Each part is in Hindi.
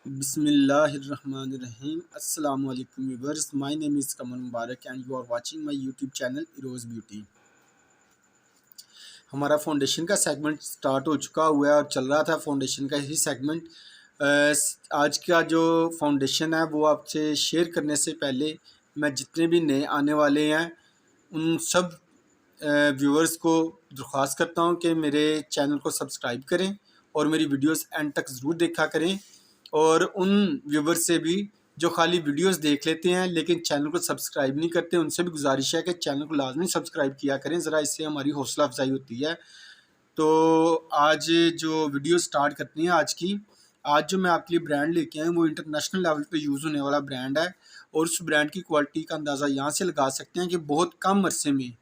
बिस्मिल्लाहिर्रहमानिर्रहीम। अस्सलाम वालेकुम viewers, my name is Qamar Mubarak and you are watching my YouTube channel Eros beauty. हमारा फाउंडेशन का सेगमेंट स्टार्ट हो चुका हुआ है और चल रहा था फाउंडेशन का ही सेगमेंट। आज का जो फाउंडेशन है वो आपसे शेयर करने से पहले मैं जितने भी नए आने वाले हैं उन सब व्यूअर्स को दरख्वास्त करता हूं कि मेरे चैनल को सब्सक्राइब करें और मेरी वीडियोस एंड तक ज़रूर देखा करें। और उन व्यूवर्स से भी जो खाली वीडियोस देख लेते हैं लेकिन चैनल को सब्सक्राइब नहीं करते, उनसे भी गुजारिश है कि चैनल को लाजमी सब्सक्राइब किया करें, ज़रा इससे हमारी हौसला अफजाई होती है। तो आज जो वीडियो स्टार्ट करते हैं आज जो मैं आपके लिए ब्रांड लेके आया हूँ वो इंटरनेशनल लेवल पे यूज़ होने वाला ब्रांड है। और उस ब्रांड की क्वालिटी का अंदाज़ा यहाँ से लगा सकते हैं कि बहुत कम अरसे में,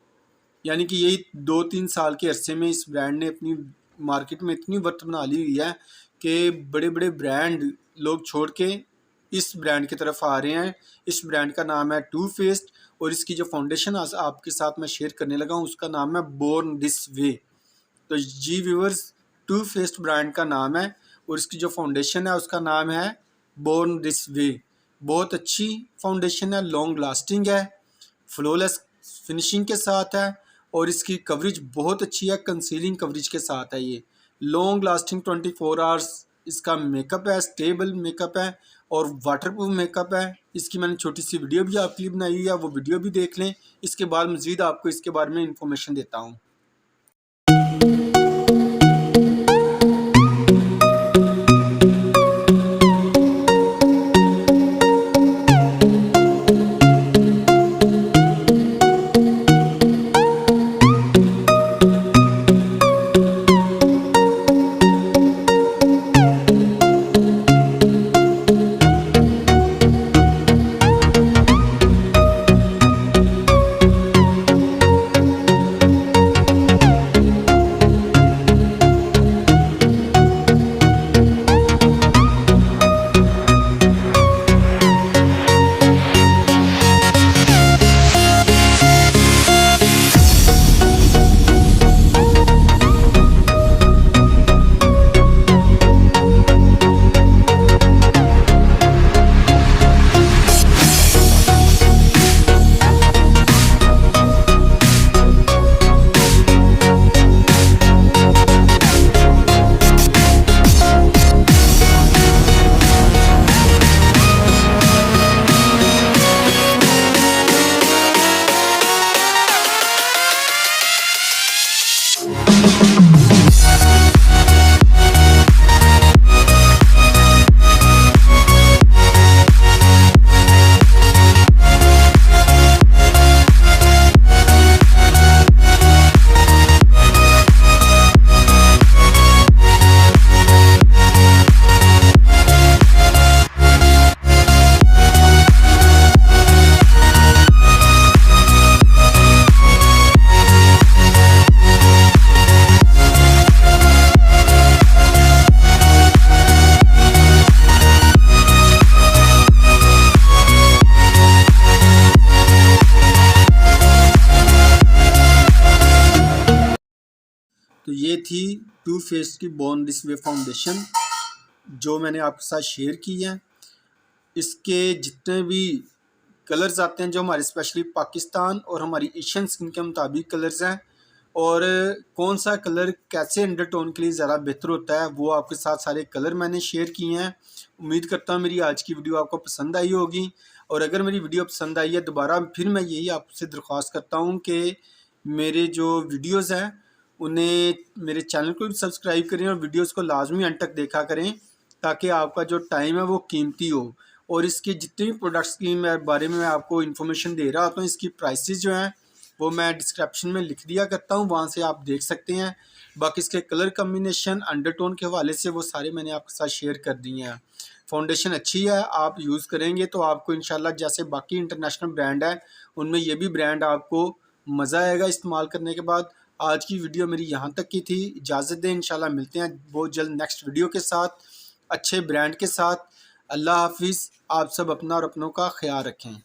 यानी कि यही 2-3 साल के अरसे में इस ब्रांड ने अपनी मार्केट में इतनी वर्थ बना ली हुई है कि बड़े बड़े ब्रांड लोग छोड़ के इस ब्रांड की तरफ आ रहे हैं। इस ब्रांड का नाम है टू फेस्ड और इसकी जो फाउंडेशन आज आपके साथ मैं शेयर करने लगा हूँ उसका नाम है बोर्न दिस वे। तो जी व्यूअर्स, टू फेस्ड ब्रांड का नाम है और इसकी जो फाउंडेशन है उसका नाम है बोर्न दिस वे। बहुत अच्छी फाउंडेशन है, लॉन्ग लास्टिंग है, फ्लॉलेस फिनिशिंग के साथ है और इसकी कवरेज बहुत अच्छी है, कंसीलिंग कवरेज के साथ है। ये लॉन्ग लास्टिंग 24 आवर्स इसका मेकअप है, स्टेबल मेकअप है और वाटरप्रूफ मेकअप है। इसकी मैंने छोटी सी वीडियो भी आपके लिए बनाई हुई है, वो वीडियो भी देख लें। इसके बाद मज़ीद आपको इसके बारे में इंफॉर्मेशन देता हूँ। तो ये थी टू फेस्ड की बोर्न दिस वे फाउंडेशन जो मैंने आपके साथ शेयर की है। इसके जितने भी कलर्स आते हैं जो हमारे स्पेशली पाकिस्तान और हमारी एशियन स्किन के मुताबिक कलर्स हैं, और कौन सा कलर कैसे अंडरटोन के लिए ज़्यादा बेहतर होता है वो आपके साथ सारे कलर मैंने शेयर किए हैं। उम्मीद करता हूँ मेरी आज की वीडियो आपको पसंद आई होगी, और अगर मेरी वीडियो पसंद आई है दोबारा फिर मैं यही आपसे दरख्वास्त करता हूँ कि मेरे जो वीडियोज़ हैं उन्हें मेरे चैनल को भी सब्सक्राइब करें और वीडियोज़ को लाजमी अंत तक देखा करें ताकि आपका जो टाइम है वो कीमती हो। और इसके जितने भी प्रोडक्ट्स की बारे में मैं आपको इन्फॉर्मेशन दे रहा होता हूँ, इसकी प्राइसेस जो हैं वो मैं डिस्क्रिप्शन में लिख दिया करता हूँ, वहाँ से आप देख सकते हैं। बाकी इसके कलर कम्बिनेशन अंडरटोन के हवाले से वो सारे मैंने आपके साथ शेयर कर दिए हैं। फाउंडेशन अच्छी है, आप यूज़ करेंगे तो आपको इंशाल्लाह जैसे बाकी इंटरनेशनल ब्रांड है उनमें ये भी ब्रांड आपको मज़ा आएगा इस्तेमाल करने के बाद। आज की वीडियो मेरी यहाँ तक की थी, इजाज़त दें, इंशाल्लाह मिलते हैं बहुत जल्द नेक्स्ट वीडियो के साथ, अच्छे ब्रांड के साथ। अल्लाह हाफिज़। आप सब अपना और अपनों का ख्याल रखें।